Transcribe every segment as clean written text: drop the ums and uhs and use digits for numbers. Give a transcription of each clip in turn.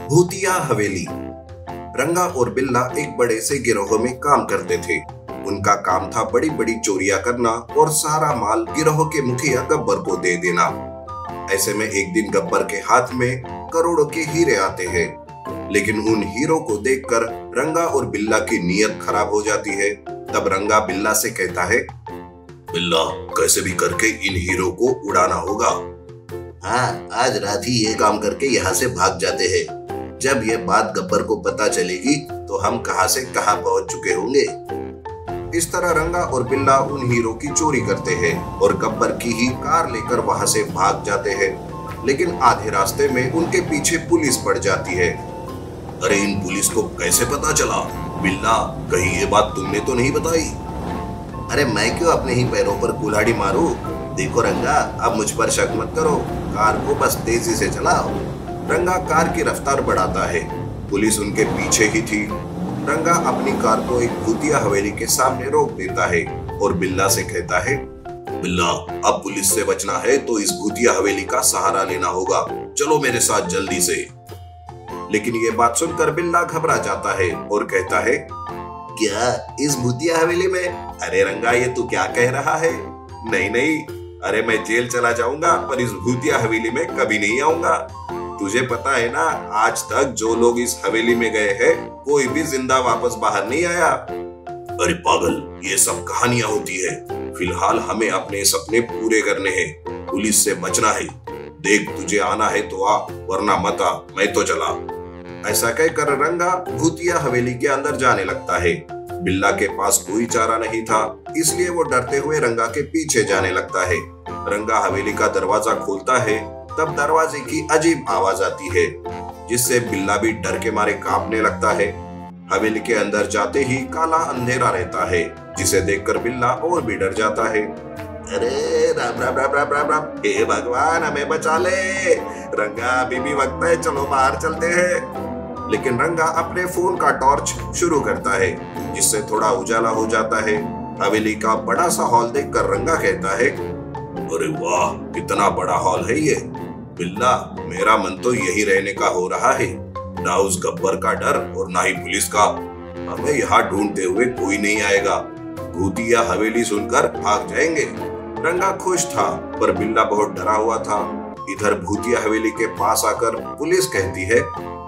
भूतिया हवेली। रंगा और बिल्ला एक बड़े से गिरोह में काम करते थे। उनका काम था बड़ी बड़ी चोरियां करना और सारा माल गिरोह के मुखिया गब्बर को दे देना। ऐसे में एक दिन गब्बर के हाथ में करोड़ों के हीरे आते हैं, लेकिन उन हीरों को देखकर रंगा और बिल्ला की नीयत खराब हो जाती है। तब रंगा बिल्ला से कहता है, बिल्ला, कैसे भी करके इन हीरो को उड़ाना होगा। हाँ, आज रात ही ये काम करके यहाँ से भाग जाते हैं। जब ये बात गब्बर को पता चलेगी तो हम कहां से कहां पहुंच चुके होंगे। इस तरह रंगा और बिल्ला उन हीरो की चोरी करते हैं और गब्बर की ही कार लेकर वहां से भाग जाते हैं। लेकिन आधे रास्ते में उनके पीछे पुलिस पड़ जाती है। अरे, इन पुलिस को कैसे पता चला? बिल्ला, कहीं ये बात तुमने तो नहीं बताई? अरे, मैं क्यों अपने ही पैरों पर कुल्हाड़ी मारूं? देखो रंगा, अब मुझ पर शक मत करो, कार को बस तेजी से चलाओ। रंगा कार की रफ्तार बढ़ाता है। पुलिस उनके पीछे ही थी। रंगा अपनी कार को एक भूतिया हवेली के सामने रोक देता है और बिल्ला से कहता है, बिल्ला, अब पुलिस से बचना है तो इस भूतिया हवेली का सहारा लेना होगा। चलो मेरे साथ जल्दी से। लेकिन ये बात सुनकर बिल्ला घबरा जाता है और कहता है, क्या इस भूतिया हवेली में? अरे रंगा, ये तू क्या कह रहा है? नहीं नहीं, अरे मैं जेल चला जाऊंगा पर इस भूतिया हवेली में कभी नहीं आऊंगा। तुझे पता है ना, आज तक जो लोग इस हवेली में गए हैं कोई भी जिंदा वापस बाहर नहीं आया। अरे पागल, ये सब कहानियां होती है। फिलहाल हमें अपने सपने पूरे करने हैं, पुलिस से बचना है। देख, तुझे आना है तो आ, वरना मत आ, मैं तो चला। ऐसा कहकर रंगा भूतिया हवेली के अंदर जाने लगता है। बिल्ला के पास कोई चारा नहीं था, इसलिए वो डरते हुए रंगा के पीछे जाने लगता है। रंगा हवेली का दरवाजा खोलता है, तब दरवाजे की अजीब आवाज आती है, जिससे बिल्ला भी डर के मारे कांपने लगता है। हवेली के अंदर जाते ही काला अंधेरा रहता है, जिसे देखकर बिल्ला और भी डर जाता है। अरे राम राम राम राम राम राम, हे भगवान, हमें बचा ले। रंगा, अभी भी वक्त है, चलो बाहर चलते हैं। लेकिन रंगा अपने फोन का टॉर्च शुरू करता है, जिससे थोड़ा उजाला हो जाता है। हवेली का बड़ा सा हॉल देखकर रंगा कहता है, अरे वाह, कितना बड़ा हॉल है ये। बिल्ला, मेरा मन तो यही रहने का हो रहा है। ना उस गब्बर का डर और ना ही पुलिस का। हमें यहाँ ढूंढते हुए कोई नहीं आएगा। भूतिया हवेली सुनकर भाग जाएंगे। रंगा खुश था, पर बिल्ला बहुत डरा हुआ था। इधर भूतिया हवेली के पास आकर पुलिस कहती है,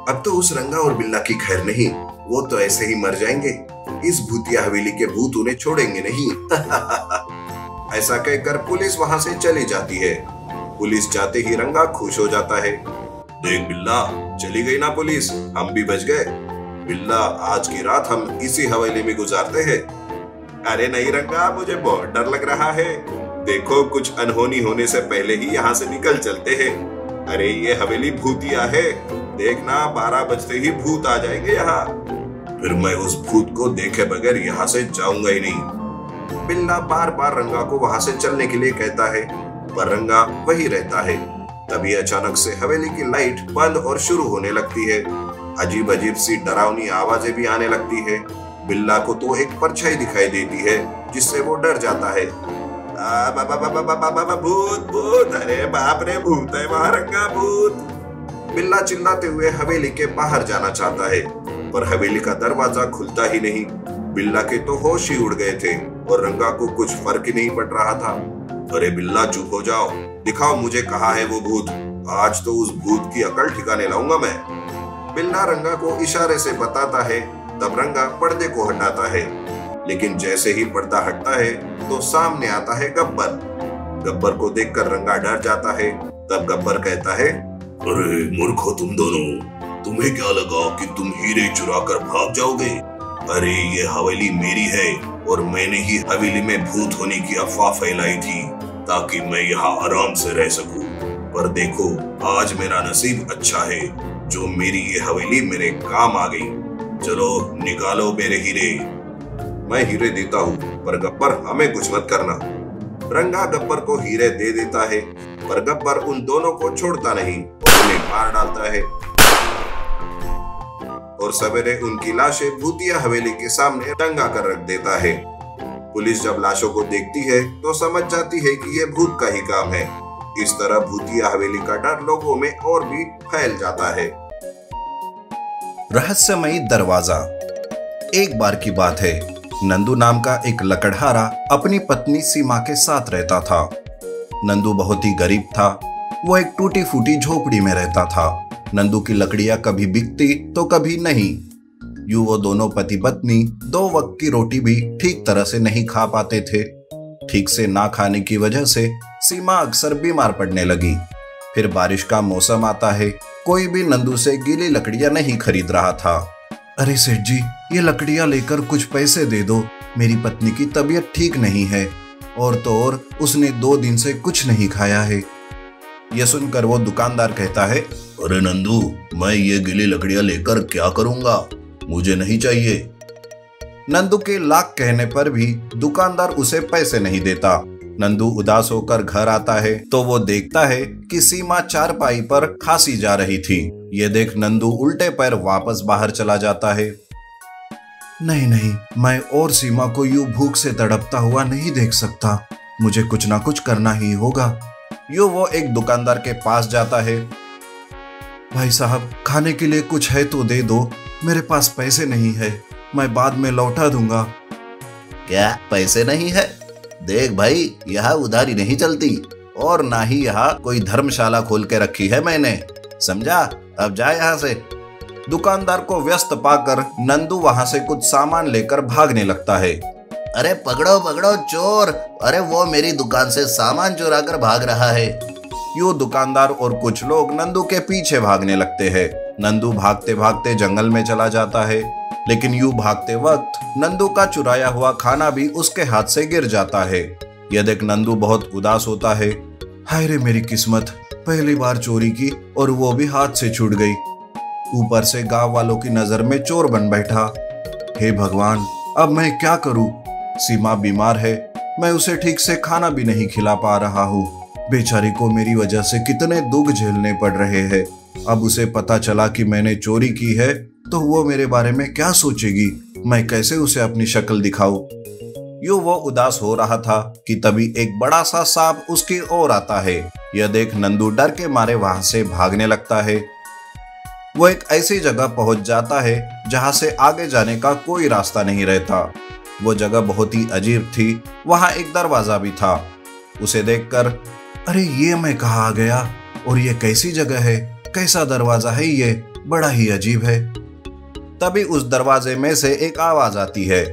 अब तो उस रंगा और बिल्ला की खैर नहीं, वो तो ऐसे ही मर जाएंगे। इस भूतिया हवेली के भूत उन्हें छोड़ेंगे नहीं। ऐसा कहकर पुलिस वहां से चली जाती है। पुलिस जाते ही रंगा खुश हो जाता है। देख बिल्ला, चली गई ना पुलिस, हम भी बच गए। बिल्ला, आज की रात हम इसी हवेली में गुजारते हैं। अरे नहीं रंगा, मुझे बहुत डर लग रहा है। देखो, कुछ अनहोनी होने से पहले ही यहाँ से निकल चलते हैं। अरे ये हवेली भूतिया है, देखना 12 बजते ही भूत आ जाएंगे यहाँ। फिर मैं उस भूत को देखे बगैर यहाँ से जाऊंगा ही नहीं। बिल्ला बार बार रंगा को वहां से चलने के लिए कहता है, पर रंगा वही रहता है। तभी अचानक से हवेली की लाइट बंद और शुरू होने लगती है। अजीब अजीब सी डरावनी आवाजें भी आने लगती है। बिल्ला को तो एक परछाई दिखाई देती है, जिससे वो डर जाता है। भूत भूत, अरे बाप रे, भूत है वहां, रंगा भूत। बिल्ला चिल्लाते हुए हवेली के बाहर जाना चाहता है, पर हवेली का दरवाजा खुलता ही नहीं। बिल्ला के तो होश ही उड़ गए थे और रंगा को कुछ फर्क ही नहीं पड़ रहा था। अरे बिल्ला, चुप हो जाओ, दिखाओ मुझे कहाँ है वो भूत। आज तो उस भूत की अकल ठिकाने लाऊंगा मैं। बिल्ला रंगा को इशारे से बताता है। तब रंगा पर्दे को हटाता है, लेकिन जैसे ही पर्दा हटता है तो सामने आता है गब्बर। गब्बर को देखकर रंगा डर जाता है। तब गब्बर कहता है, अरे मूर्खो तुम दोनों, तुम्हें क्या लगा कि तुम हीरे चुरा कर भाग जाओगे? अरे ये हवेली मेरी है और मैंने ही हवेली में भूत होने की अफवाह फैलाई थी ताकि मैं यहाँ आराम से रह सकूं। पर देखो, आज मेरा नसीब अच्छा है जो मेरी ये हवेली मेरे काम आ गई। चलो निकालो मेरे हीरे। मैं हीरे देता हूँ, पर गब्बर हमें कुछ मत करना। रंगा गब्बर को हीरे दे देता है, पर गब्बर उन दोनों को छोड़ता नहीं और उन्हें मार डालता है। और सवेरे उनकी लाशें भूतिया हवेली के सामने टंगा कर रख देता है। पुलिस जब लाशों को देखती है तो समझ जाती है कि ये भूत का ही काम है। इस तरह भूतिया हवेली का डर लोगों में और भी फैल जाता है। रहस्यमयी दरवाजा। एक बार की बात है, नंदू नाम का एक लकड़हारा अपनी पत्नी सीमा के साथ रहता था। नंदू बहुत ही गरीब था। वो एक टूटी फूटी झोपड़ी में रहता था। नंदू की लकड़ियां कभी बिकती तो कभी नहीं। यूं वो दोनों पति पत्नी 2 वक्त की रोटी भी ठीक तरह से नहीं खा पाते थे। ठीक से ना खाने की वजह से सीमा अक्सर बीमार पड़ने लगी। फिर बारिश का मौसम आता है, कोई भी नंदू से गीली लकड़ियां नहीं खरीद रहा था। अरे सेठ जी, ये लकड़ियां लेकर कुछ पैसे दे दो, मेरी पत्नी की तबीयत ठीक नहीं है, और तो और उसने 2 दिन से कुछ नहीं खाया है। यह सुनकर वो दुकानदार कहता है, अरे नंदू, मैं ये गीली लकड़ियां लेकर क्या करूंगा, मुझे नहीं चाहिए। नंदू के लाख कहने पर भी दुकानदार उसे पैसे नहीं देता। नंदू उदास होकर घर आता है तो वो देखता है कि सीमा चारपाई पर खांसी जा रही थी। ये देख नंदू उल्टे पैर वापस बाहर चला जाता है। नहीं नहीं, मैं और सीमा को यूं भूख से तड़पता हुआ नहीं देख सकता, मुझे कुछ ना कुछ करना ही होगा। यूं वो एक दुकानदार के पास जाता है। भाई साहब, खाने के लिए कुछ है तो दे दो, मेरे पास पैसे नहीं है, मैं बाद में लौटा दूंगा। क्या पैसे नहीं है? देख भाई, यहाँ उधारी नहीं चलती, और ना ही यहाँ कोई धर्मशाला खोल के रखी है मैंने, समझा? अब जा यहाँ से। दुकानदार को व्यस्त पाकर नंदू वहां से कुछ सामान लेकर भागने लगता है। अरे पकड़ो पकड़ो चोर, अरे वो मेरी दुकान से सामान चुरा कर भाग रहा है। यूं दुकानदार और कुछ लोग नंदू के पीछे भागने लगते हैं। नंदू भागते भागते जंगल में चला जाता है, लेकिन यूं भागते वक्त नंदू का चुराया हुआ खाना भी उसके हाथ से गिर जाता है। यह देख नंदू बहुत उदास होता है। हाय रे मेरी किस्मत, पहली बार चोरी की और वो भी हाथ से छूट गई। ऊपर से गांव वालों की नजर में चोर बन बैठा। हे भगवान, अब मैं क्या करूं? सीमा बीमार है, मैं उसे ठीक से खाना भी नहीं खिला पा रहा हूँ। बेचारी को मेरी वजह से कितने दुख झेलने पड़ रहे हैं। अब उसे पता चला कि मैंने चोरी की है तो वो मेरे बारे में क्या सोचेगी, मैं कैसे उसे अपनी शक्ल दिखाऊं? यूं वो उदास हो रहा था कि तभी एक बड़ा सा सांप उसकी ओर आता है। यह देख नंदू डर के मारे वहां से भागने लगता है। वो एक ऐसी जगह पहुंच जाता है जहां से आगे जाने का कोई रास्ता नहीं रहता। वो जगह बहुत ही अजीब थी। वहां एक दरवाजा भी था। उसे देखकर, अरे ये मैं कहाँ आ गया, और ये कैसी जगह है, कैसा दरवाजा है ये, बड़ा ही अजीब है। तभी उस दरवाजे में से एक आवाज आती है।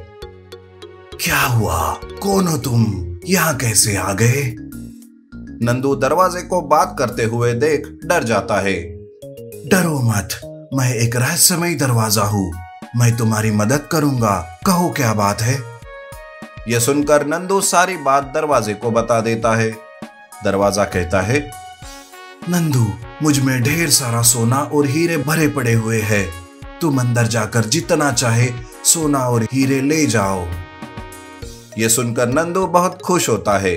क्या हुआ, कौन हो तुम, यहाँ कैसे आ गए? नंदू दरवाजे को बात करते हुए देख डर जाता है। डरो मत, मैं एक रहस्यमयी दरवाजा हूँ, मैं तुम्हारी मदद करूंगा, कहो क्या बात है? यह सुनकर नंदू सारी बात दरवाजे को बता देता है। दरवाजा कहता है, नंदू, मुझ में ढेर सारा सोना और हीरे भरे पड़े हुए हैं, तुम अंदर जाकर जितना चाहे सोना और हीरे ले जाओ। यह सुनकर नंदू बहुत खुश होता है।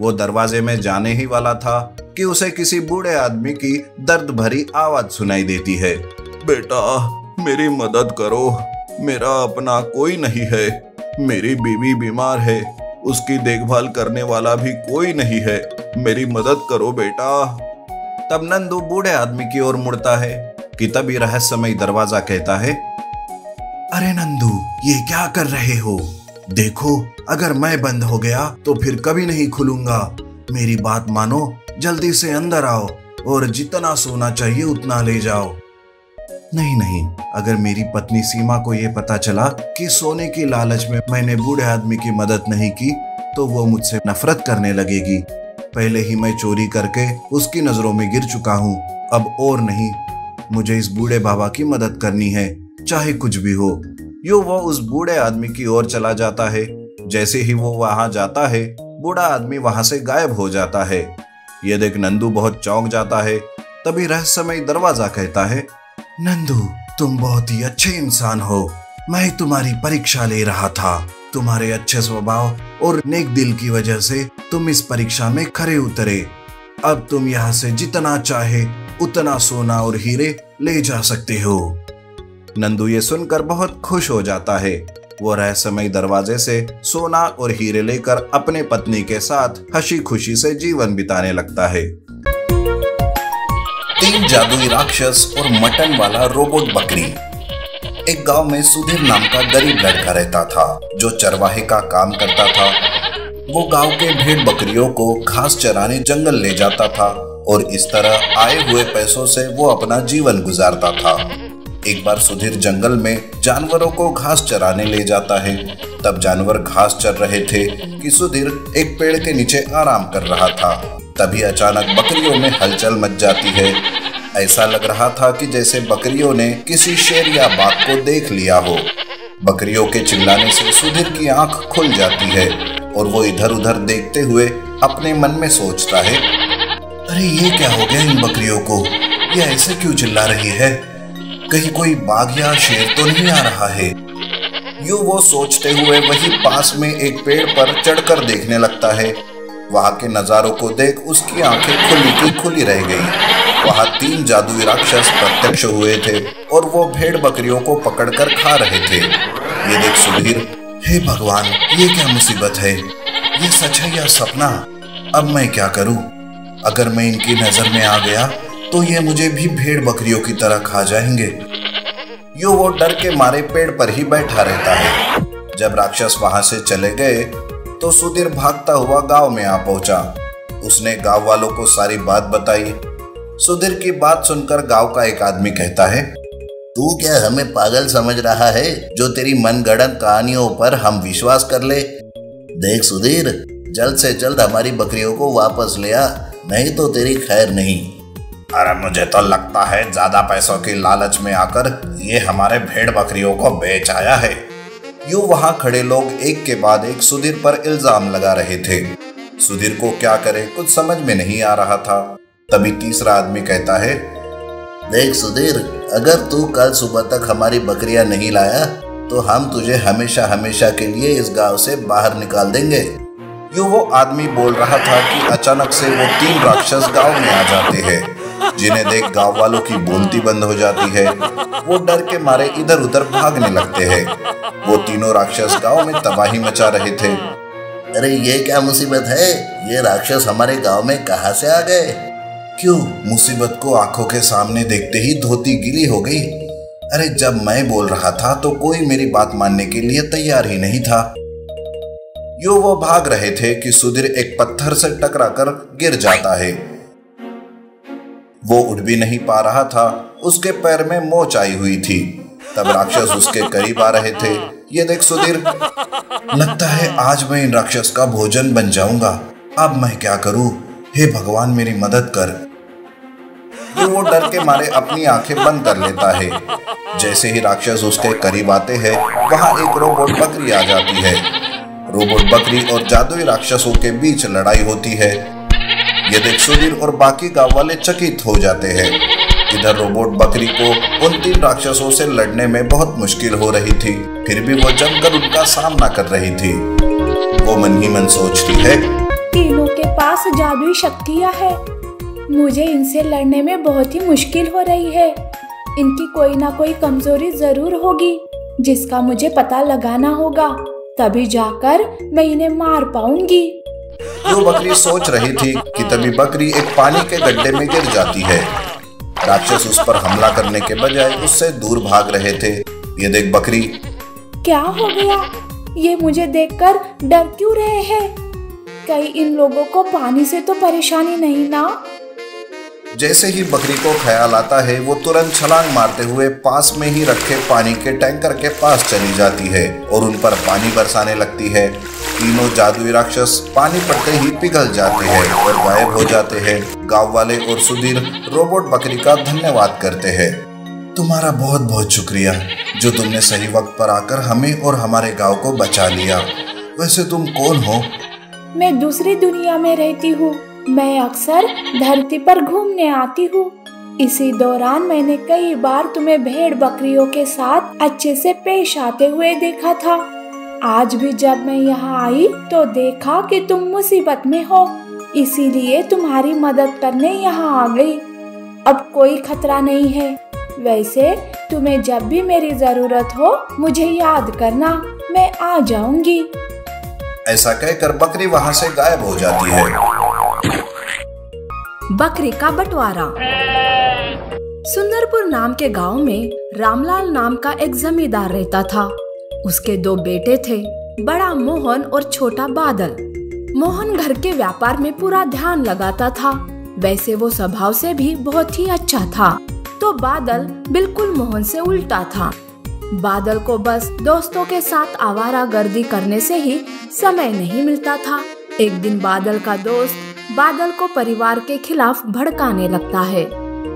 वो दरवाजे में जाने ही वाला था कि उसे किसी बूढ़े आदमी की दर्द भरी आवाज सुनाई देती है। बेटा, मेरी मदद करो, मेरा अपना कोई नहीं है, मेरी बीवी बीमार है, उसकी देखभाल करने वाला भी कोई नहीं है, मेरी मदद करो बेटा। तब नंदू बूढ़े आदमी की ओर मुड़ता है कि तभी रहस्यमयी दरवाजा कहता है, अरे नंदू, ये क्या कर रहे हो? देखो, अगर मैं बंद हो गया तो फिर कभी नहीं खुलूंगा, मेरी बात मानो, जल्दी से अंदर आओ और जितना सोना चाहिए उतना ले जाओ। नहीं नहीं, अगर मेरी पत्नी सीमा को यह पता चला कि सोने की लालच में मैंने बूढ़े आदमी की मदद नहीं की तो वो मुझसे नफरत करने लगेगी। पहले ही मैं चोरी करके उसकी नजरों में गिर चुका हूँ, अब और नहीं, मुझे इस बूढ़े बाबा की मदद करनी है, चाहे कुछ भी हो। यूं वो उस बूढ़े आदमी की ओर चला जाता है। जैसे ही वो वहां जाता है, बूढ़ा आदमी वहां से गायब हो जाता है। यह देख नंदू बहुत चौंक जाता है। तभी रहस्यमयी दरवाजा कहता है, नंदू, तुम बहुत ही अच्छे इंसान हो, मैं तुम्हारी परीक्षा ले रहा था, तुम्हारे अच्छे स्वभाव और नेक दिल की वजह से तुम इस परीक्षा में खरे उतरे। अब तुम यहाँ से जितना चाहे उतना सोना और हीरे ले जा सकते हो। नंदू ये सुनकर बहुत खुश हो जाता है। वो रहस्यमयी दरवाजे से सोना और हीरे लेकर अपने पत्नी के साथ हंसी खुशी से जीवन बिताने लगता है। 3 जादुई राक्षस और मटन वाला रोबोट बकरी। एक गांव में सुधीर नाम का गरीब लड़का रहता था जो चरवाहे का काम करता था। वो गांव के भेड़ बकरियों को घास चराने जंगल ले जाता था और इस तरह आए हुए पैसों से वो अपना जीवन गुजारता था। एक बार सुधीर जंगल में जानवरों को घास चराने ले जाता है। तब जानवर घास चर रहे थे कि सुधीर एक पेड़ के नीचे आराम कर रहा था। तभी अचानक बकरियों में हलचल मच जाती है। ऐसा लग रहा था कि जैसे बकरियों ने किसी शेर या बाघ को देख लिया हो। बकरियों के चिल्लाने से सुधीर की आंख खुल जाती है और वो इधर उधर देखते हुए अपने मन में सोचता है, अरे ये क्या हो गया इन बकरियों को, ये ऐसे क्यों चिल्ला रही है, कहीं कोई बाघ या शेर तो नहीं आ रहा है। यूं वो सोचते हुए वही पास में एक पेड़ पर चढ़कर देखने लगता है। वहां के नजारों को देख उसकी आंखें खुली की खुली रह गई। वहां 3 जादुई राक्षस प्रत्यक्ष हुए थे और वो भेड़ बकरियों को पकड़कर खा रहे थे। ये देख सुधीर, हे भगवान, ये क्या मुसीबत है, ये सच है या सपना, अब मैं क्या करूं? अगर मैं इनकी नजर में आ गया तो ये मुझे भी भेड़ बकरियों की तरह खा जाएंगे। यूं वो डर के मारे पेड़ पर ही बैठा रहता है। जब राक्षस वहां से चले गए तो सुधीर भागता हुआ गांव में आ पहुंचा। उसने गांव वालों को सारी बात बताई। सुधीर की बात सुनकर गांव का एक आदमी कहता है, तू क्या हमें पागल समझ रहा है जो तेरी मनगढ़ंत कहानियों पर हम विश्वास कर ले? देख सुधीर, जल्द से जल्द हमारी बकरियों को वापस ले आ, नहीं तो तेरी खैर नहीं। अरे मुझे तो लगता है ज्यादा पैसों की लालच में आकर ये हमारे भेड़ बकरियों को बेच आया है। यूं वहां खड़े लोग एक के बाद एक सुधीर पर इल्जाम लगा रहे थे। सुधीर को क्या करे कुछ समझ में नहीं आ रहा था। तभी तीसरा आदमी कहता है, देख सुधीर, अगर तू कल सुबह तक हमारी बकरियां नहीं लाया तो हम तुझे हमेशा हमेशा के लिए इस गांव से बाहर निकाल देंगे। यूं वो आदमी बोल रहा था कि अचानक से वो 3 राक्षस गांव में आ जाते हैं, जिन्हें देख गांव वालों की बोलती बंद हो जाती है। वो डर के मारे इधर उधर भागने लगते हैं। वो तीनों राक्षस गांव में तबाही मचा रहे थे। अरे ये क्या मुसीबत है, ये राक्षस हमारे गांव में कहां से आ गए? क्यों? मुसीबत को आंखों के सामने देखते ही धोती गीली हो गई। अरे जब मैं बोल रहा था तो कोई मेरी बात मानने के लिए तैयार ही नहीं था। यूं वो भाग रहे थे कि सुधीर एक पत्थर से टकराकर गिर जाता है। वो उठ भी नहीं पा रहा था, उसके पैर में मोच आई हुई थी। तब राक्षस उसके करीब आ रहे थे। ये देख सुधीर, लगता है आज मैं इन राक्षस का भोजन बन जाऊंगा। अब मैं क्या करूं? हे भगवान मेरी मदद कर। वो डर के मारे अपनी आंखें बंद कर लेता है। जैसे ही राक्षस उसके करीब आते हैं वहां एक रोबोट बकरी आ जाती है। रोबोट बकरी और जादुई राक्षसों के बीच लड़ाई होती है। ये देख सुधीर और बाकी गांव वाले चकित हो जाते हैं। इधर रोबोट बकरी को उन 3 राक्षसों से लड़ने में बहुत मुश्किल हो रही थी, फिर भी वो जमकर उनका सामना कर रही थी। वो मन ही मन सोचती है, तीनों के पास जादुई शक्तियाँ है, मुझे इनसे लड़ने में बहुत ही मुश्किल हो रही है। इनकी कोई ना कोई कमजोरी जरूर होगी जिसका मुझे पता लगाना होगा, तभी जाकर मैं इन्हें मार पाऊंगी। जो बकरी सोच रही थी कि तभी बकरी एक पानी के गड्ढे में गिर जाती है। राक्षस उस पर हमला करने के बजाय उससे दूर भाग रहे थे। ये देख बकरी, क्या हो गया? ये मुझे देखकर डर क्यों रहे हैं? कहीं इन लोगों को पानी से तो परेशानी नहीं ना? जैसे ही बकरी को ख्याल आता है वो तुरंत छलांग मारते हुए पास में ही रखे पानी के टैंकर के पास चली जाती है और उन पर पानी बरसाने लगती है। तीनों जादुई राक्षस पानी पड़ते ही पिघल जाते हैं और गायब हो जाते हैं। गांव वाले और सुधीर रोबोट बकरी का धन्यवाद करते हैं। तुम्हारा बहुत बहुत शुक्रिया जो तुमने सही वक्त पर आकर हमें और हमारे गांव को बचा लिया। वैसे तुम कौन हो? मैं दूसरी दुनिया में रहती हूँ। मैं अक्सर धरती पर घूमने आती हूँ। इसी दौरान मैंने कई बार तुम्हें भेड़ बकरियों के साथ अच्छे से पेश आते हुए देखा था। आज भी जब मैं यहाँ आई तो देखा कि तुम मुसीबत में हो, इसीलिए तुम्हारी मदद करने यहाँ आ गई। अब कोई खतरा नहीं है। वैसे तुम्हें जब भी मेरी जरूरत हो मुझे याद करना, मैं आ जाऊंगी। ऐसा कहकर बकरी वहाँ से गायब हो जाती है। बकरी का बंटवारा। सुंदरपुर नाम के गांव में रामलाल नाम का एक जमींदार रहता था। उसके 2 बेटे थे, बड़ा मोहन और छोटा बादल। मोहन घर के व्यापार में पूरा ध्यान लगाता था। वैसे वो स्वभाव से भी बहुत ही अच्छा था, तो बादल बिल्कुल मोहन से उल्टा था। बादल को बस दोस्तों के साथ आवारागर्दी करने से ही समय नहीं मिलता था। एक दिन बादल का दोस्त बादल को परिवार के खिलाफ भड़काने लगता है।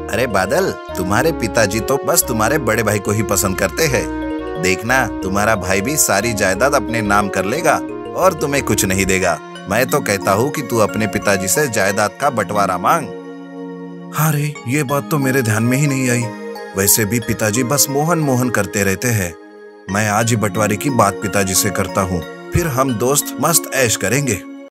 अरे बादल, तुम्हारे पिताजी तो बस तुम्हारे बड़े भाई को ही पसंद करते हैं। देखना, तुम्हारा भाई भी सारी जायदाद अपने नाम कर लेगा और तुम्हें कुछ नहीं देगा। मैं तो कहता हूँ कि तू अपने पिताजी से जायदाद का बंटवारा मांग। अरे, ये बात तो मेरे ध्यान में ही नहीं आई। वैसे भी पिताजी बस मोहन मोहन करते रहते हैं। मैं आज ही बंटवारे की बात पिताजी से करता हूँ, फिर हम दोस्त मस्त ऐश करेंगे।